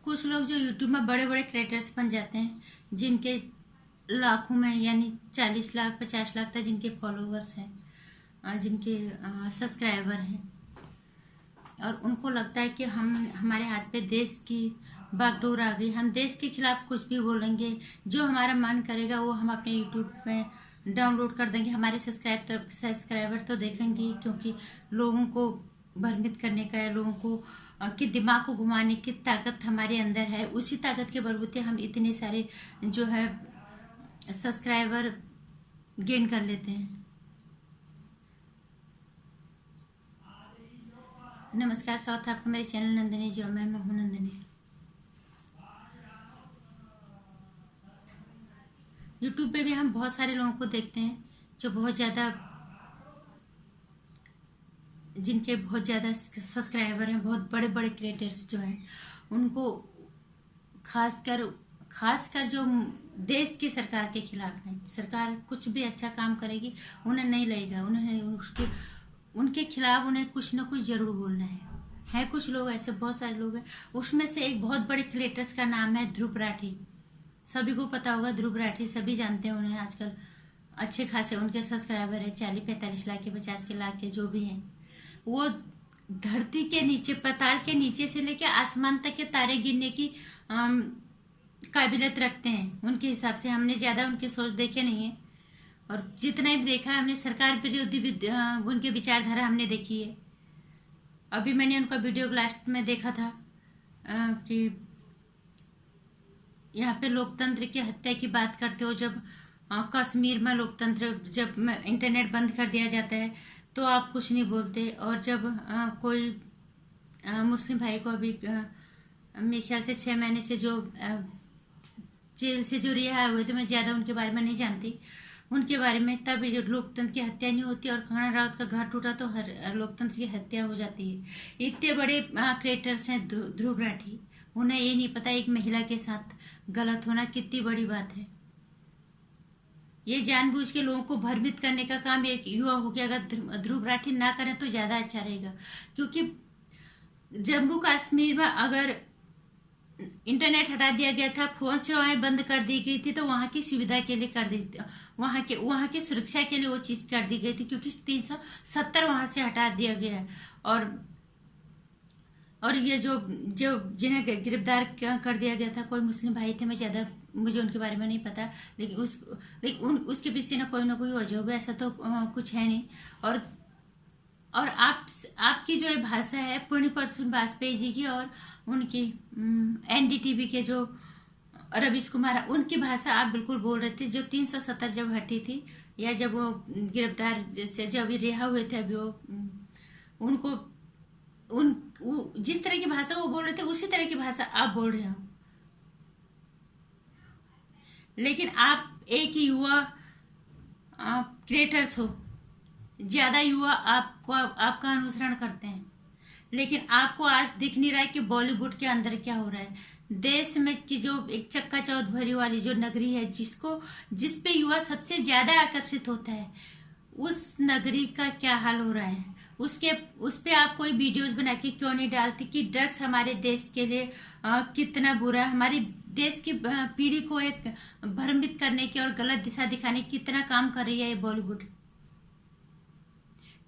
कुछ लोग जो यूट्यूब में बड़े बड़े क्रिएटर्स बन जाते हैं, जिनके लाखों में यानी 40 लाख 50 लाख तक जिनके फॉलोवर्स हैं, जिनके सब्सक्राइबर हैं, और उनको लगता है कि हमारे हाथ पे देश की बागडोर आ गई, हम देश के खिलाफ कुछ भी बोलेंगे, जो हमारा मन करेगा वो हम अपने यूट्यूब में डाउनलोड कर देंगे। हमारे सब्सक्राइबर तो देखेंगे, क्योंकि लोगों को भ्रमित करने का है, लोगों को कि दिमाग को घुमाने की ताकत हमारे अंदर है। उसी ताकत के बलबूते हम इतने सारे जो है सब्सक्राइबर गेन कर लेते हैं। नमस्कार, स्वागत है आपका मेरे चैनल नंदिनी जो मैं हूं नंदिनी। यूट्यूब पे भी हम बहुत सारे लोगों को देखते हैं जो बहुत ज़्यादा, जिनके बहुत ज़्यादा सब्सक्राइबर हैं, बहुत बड़े बड़े क्रिएटर्स जो हैं, उनको खासकर जो देश की सरकार के खिलाफ हैं। सरकार कुछ भी अच्छा काम करेगी उन्हें नहीं लगेगा, उनके खिलाफ उन्हें कुछ ना कुछ जरूर बोलना है। कुछ लोग ऐसे, बहुत सारे लोग हैं। उसमें से एक बहुत बड़े क्रिएटर्स का नाम है ध्रुव राठी। सभी को पता होगा ध्रुव राठी, सभी जानते हैं उन्हें। आजकल अच्छे खासे उनके सब्सक्राइबर है, 40-45 लाख के, 50 के लाख के जो भी हैं। वो धरती के नीचे, पाताल के नीचे से लेकर आसमान तक के तारे गिनने की काबिलियत रखते हैं। उनके हिसाब से हमने ज़्यादा उनकी सोच देखे नहीं है, और जितना भी देखा है हमने सरकार विरोधी उनकी विचारधारा हमने देखी है। अभी मैंने उनका वीडियो लास्ट में देखा था कि यहाँ पे लोकतंत्र की हत्या की बात करते हो। जब कश्मीर में लोकतंत्र, जब इंटरनेट बंद कर दिया जाता है तो आप कुछ नहीं बोलते, और जब कोई मुस्लिम भाई को अभी मेरे ख्याल से 6 महीने से जो जेल से जो रिहा हुए थे, मैं ज़्यादा उनके बारे में नहीं जानती उनके बारे में, तब लोकतंत्र की हत्या नहीं होती, और कंगना राउत का घर टूटा तो हर लोकतंत्र की हत्या हो जाती है। इतने बड़े क्रिएटर्स हैं ध्रुव राठी, उन्हें ये नहीं पता एक महिला के साथ गलत होना कितनी बड़ी बात है। ये जानबूझ के लोगों को भ्रमित करने का काम एक युवा हो गया। अगर ध्रुव राठी ना करें तो ज़्यादा अच्छा रहेगा, क्योंकि जम्मू कश्मीर में अगर इंटरनेट हटा दिया गया था, फोन सेवाएं बंद कर दी गई थी, तो वहाँ की सुविधा के लिए कर दी, वहाँ की सुरक्षा के लिए वो चीज़ कर दी गई थी, क्योंकि 370 वहाँ से हटा दिया गया है। और ये जो जिन्हें गिरफ्तार कर दिया गया था, कोई मुस्लिम भाई थे, मैं ज़्यादा मुझे उनके बारे में नहीं पता, लेकिन उसके पीछे ना कोई वजह होगा, ऐसा तो कुछ है नहीं। और आपकी जो भाषा है पूर्णी प्रसून वाजपेयी जी की, और उनकी एनडीटीवी के जो रवीश कुमार, उनकी भाषा आप बिल्कुल बोल रहे थे। जो 370 जब हटी थी, या जब वो गिरफ्तार जैसे जब रिहा हुए थे, अभी वो उनको जिस तरह की भाषा वो बोल रहे थे उसी तरह की भाषा आप बोल रहे हो। लेकिन आप एक ही युवा क्रिएटर्स हो, ज्यादा युवा आपका अनुसरण करते हैं, लेकिन आपको आज दिख नहीं रहा है कि बॉलीवुड के अंदर क्या हो रहा है। देश में की जो एक चक्का चौध भरी वाली जो नगरी है, जिस पे युवा सबसे ज्यादा आकर्षित होता है, उस नगरी का क्या हाल हो रहा है। उस पे आप कोई वीडियोस बना के क्यों नहीं डालती कि ड्रग्स हमारे देश के लिए कितना बुरा है, हमारी देश की पीढ़ी को एक भ्रमित करने की और गलत दिशा दिखाने की कितना काम कर रही है ये बॉलीवुड।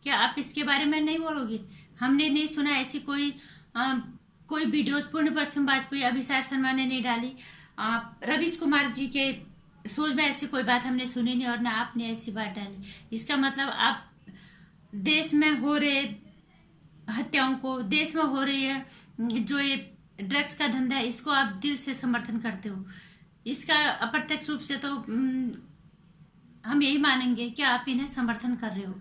क्या आप इसके बारे में नहीं बोलोगे? हमने नहीं सुना ऐसी कोई वीडियोस पूर्ण प्रसून वाजपेयी, अभिषेक शर्मा ने नहीं डाली, रवीश कुमार जी के सोच में ऐसी कोई बात हमने सुनी नहीं, और ना आपने ऐसी बात डाली। इसका मतलब आप देश में हो रहे हत्याओं को, देश में हो रही है जो ये ड्रग्स का धंधा है, इसको आप दिल से समर्थन करते हो। इसका अप्रत्यक्ष रूप से तो हम यही मानेंगे कि आप इन्हें समर्थन कर रहे हो।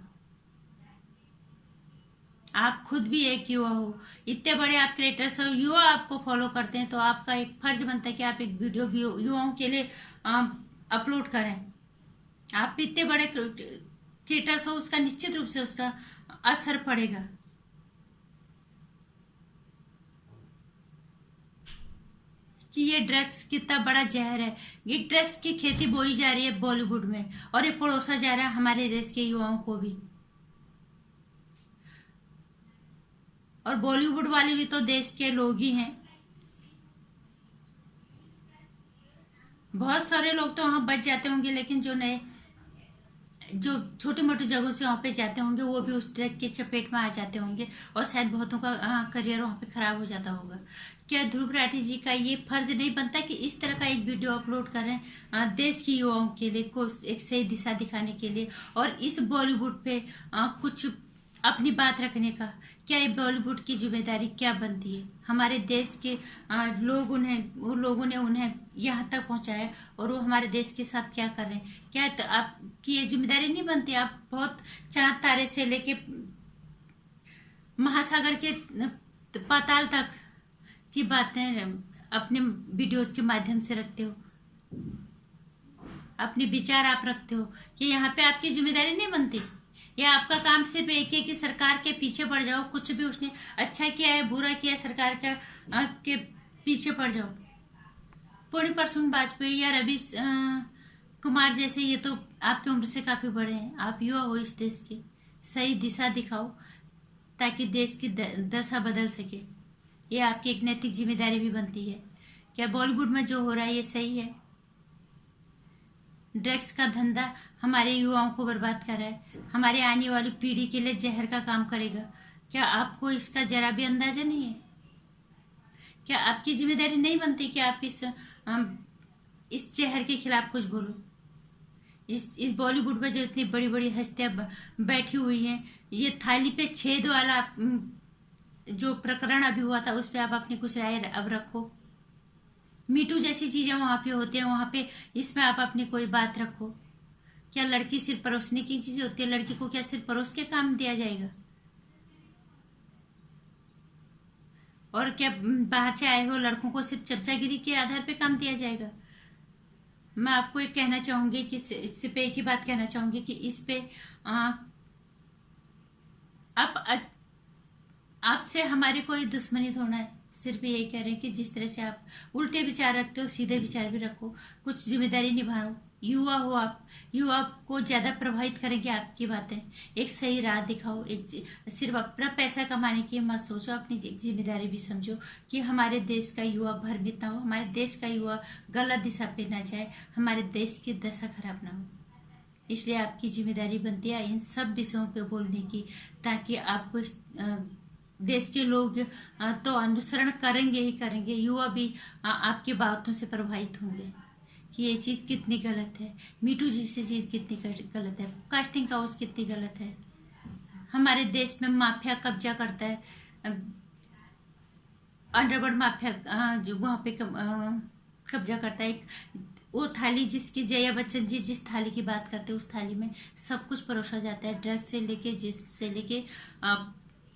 आप खुद भी एक युवा हो, इतने बड़े आप क्रिएटर्स हो, युवा आपको फॉलो करते हैं, तो आपका एक फर्ज बनता है कि आप एक वीडियो भी युवाओं के लिए अपलोड करें। आप इतने बड़े क्रिएटर्स हो, उसका निश्चित रूप से उसका असर पड़ेगा। कि ये ड्रग्स कितना बड़ा जहर है। ये ड्रग्स की खेती बोई जा रही है बॉलीवुड में, और ये परोसा जा रहा है हमारे देश के युवाओं को भी। और बॉलीवुड वाले भी तो देश के लोग ही हैं। बहुत सारे लोग तो वहाँ बच जाते होंगे, लेकिन जो छोटे मोटे जगहों से वहाँ पे जाते होंगे वो भी उस ड्रग के चपेट में आ जाते होंगे, और शायद बहुतों का करियर वहाँ पे खराब हो जाता होगा। क्या ध्रुव राठी जी का ये फर्ज नहीं बनता कि इस तरह का एक वीडियो अपलोड करें देश की युवाओं के लिए, को एक सही दिशा दिखाने के लिए, और इस बॉलीवुड पे कुछ अपनी बात रखने का? क्या ये बॉलीवुड की जिम्मेदारी क्या बनती है? हमारे देश के लोगों ने उन्हें यहाँ तक पहुँचाया, और वो हमारे देश के साथ क्या कर रहे हैं? क्या तो आपकी ये जिम्मेदारी नहीं बनती? आप बहुत चांद तारे से लेके महासागर के पाताल तक की बातें अपने वीडियोस के माध्यम से रखते हो, अपने विचार आप रखते हो, कि यहाँ पे आपकी जिम्मेदारी नहीं बनती? या आपका काम सिर्फ एक है कि सरकार के पीछे पड़ जाओ, कुछ भी उसने अच्छा किया है बुरा किया है सरकार के पीछे पड़ जाओ? पूर्ण प्रसून वाजपेयी या रवि कुमार जैसे, ये तो आपकी उम्र से काफी बड़े हैं, आप युवा हो इस देश के, सही दिशा दिखाओ ताकि देश की दशा बदल सके। ये आपकी एक नैतिक जिम्मेदारी भी बनती है। क्या बॉलीवुड में जो हो रहा है ये सही है? ड्रग्स का धंधा हमारे युवाओं को बर्बाद कर रहा है, हमारे आने वाली पीढ़ी के लिए जहर का काम करेगा। क्या आपको इसका जरा भी अंदाजा नहीं है? क्या आपकी जिम्मेदारी नहीं बनती कि आप इस जहर के खिलाफ कुछ बोलो? इस बॉलीवुड में जो इतनी बड़ी बड़ी हस्तियां बैठी हुई हैं, ये थाली पे छेद वाला जो प्रकरण अभी हुआ था, उस पर आप अपनी कुछ राय अब रखो। मीटू जैसी चीजें वहां पे होते हैं, वहां पे इसमें आप अपनी कोई बात रखो। क्या लड़की सिर्फ परोसने की चीज होती है? लड़की को क्या सिर्फ परोस के काम दिया जाएगा? और क्या बाहर से आए हो लड़कों को सिर्फ चमचागिरी के आधार पे काम दिया जाएगा? मैं आपको एक कहना चाहूंगी कि इस पे एक ही बात कहना चाहूंगी कि इस पे आप आपसे हमारी कोई दुश्मनी थोड़ा है, सिर्फ यही कह रहे हैं कि जिस तरह से आप उल्टे विचार रखते हो, सीधे विचार भी रखो, कुछ जिम्मेदारी निभाओ। युवा हो आप, युवा को ज्यादा प्रभावित करेंगे आपकी बातें। एक सही राह दिखाओ, सिर्फ अपना पैसा कमाने की मत सोचो, अपनी जिम्मेदारी भी समझो कि हमारे देश का युवा भ्रमित ना हो, हमारे देश का युवा गलत दिशा पे ना जाए, हमारे देश की दशा खराब ना हो। इसलिए आपकी जिम्मेदारी बनती है इन सब विषयों पे बोलने की, ताकि आपको देश के लोग तो अनुसरण करेंगे ही करेंगे, युवा भी आपकी बातों से प्रभावित होंगे कि ये चीज़ कितनी गलत है, मीटू जैसी चीज़ कितनी गलत है, कास्टिंग काउच कितनी गलत है, हमारे देश में माफिया कब्जा करता है, अंडरवर्ल्ड माफिया जो वहाँ पे कब्जा करता है। वो थाली जिसकी जया बच्चन जी जिस थाली की बात करते हैं, उस थाली में सब कुछ परोसा जाता है, ड्रग्स से लेके जिस से लेके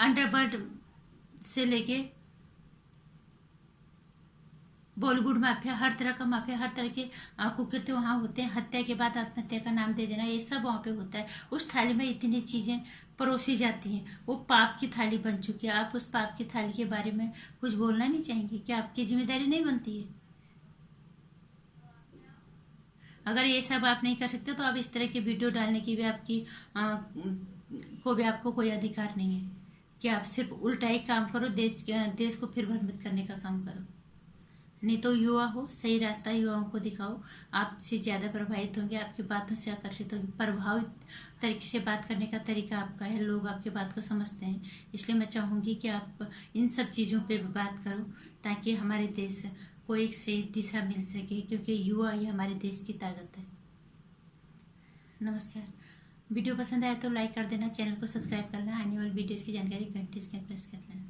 अंडरवर्ल्ड से लेके बॉलीवुड माफिया, हर तरह का माफिया, हर तरह के कुकृत्य वहाँ होते हैं। हत्या के बाद आत्महत्या का नाम दे देना, ये सब वहाँ पे होता है। उस थाली में इतनी चीजें परोसी जाती हैं, वो पाप की थाली बन चुकी है। आप उस पाप की थाली के बारे में कुछ बोलना नहीं चाहेंगे? क्या आपकी जिम्मेदारी नहीं बनती है? अगर ये सब आप नहीं कर सकते तो आप इस तरह के वीडियो डालने की भी आपको कोई अधिकार नहीं है कि आप सिर्फ उल्टा ही काम करो, देश को फिर भ्रमित करने का काम करो। नहीं तो युवा हो, सही रास्ता युवाओं को दिखाओ, आपसे ज़्यादा प्रभावित होंगे, आपकी बातों से आकर्षित होंगे। प्रभावित तरीके से बात करने का तरीका आपका है, लोग आपकी बात को समझते हैं। इसलिए मैं चाहूँगी कि आप इन सब चीज़ों पे बात करो, ताकि हमारे देश को एक सही दिशा मिल सके, क्योंकि युवा ही हमारे देश की ताकत है। नमस्कार। वीडियो पसंद आए तो लाइक कर देना, चैनल को सब्सक्राइब करना, आने वाली वीडियोज़ की जानकारी घंटे से प्रेस कर लेना।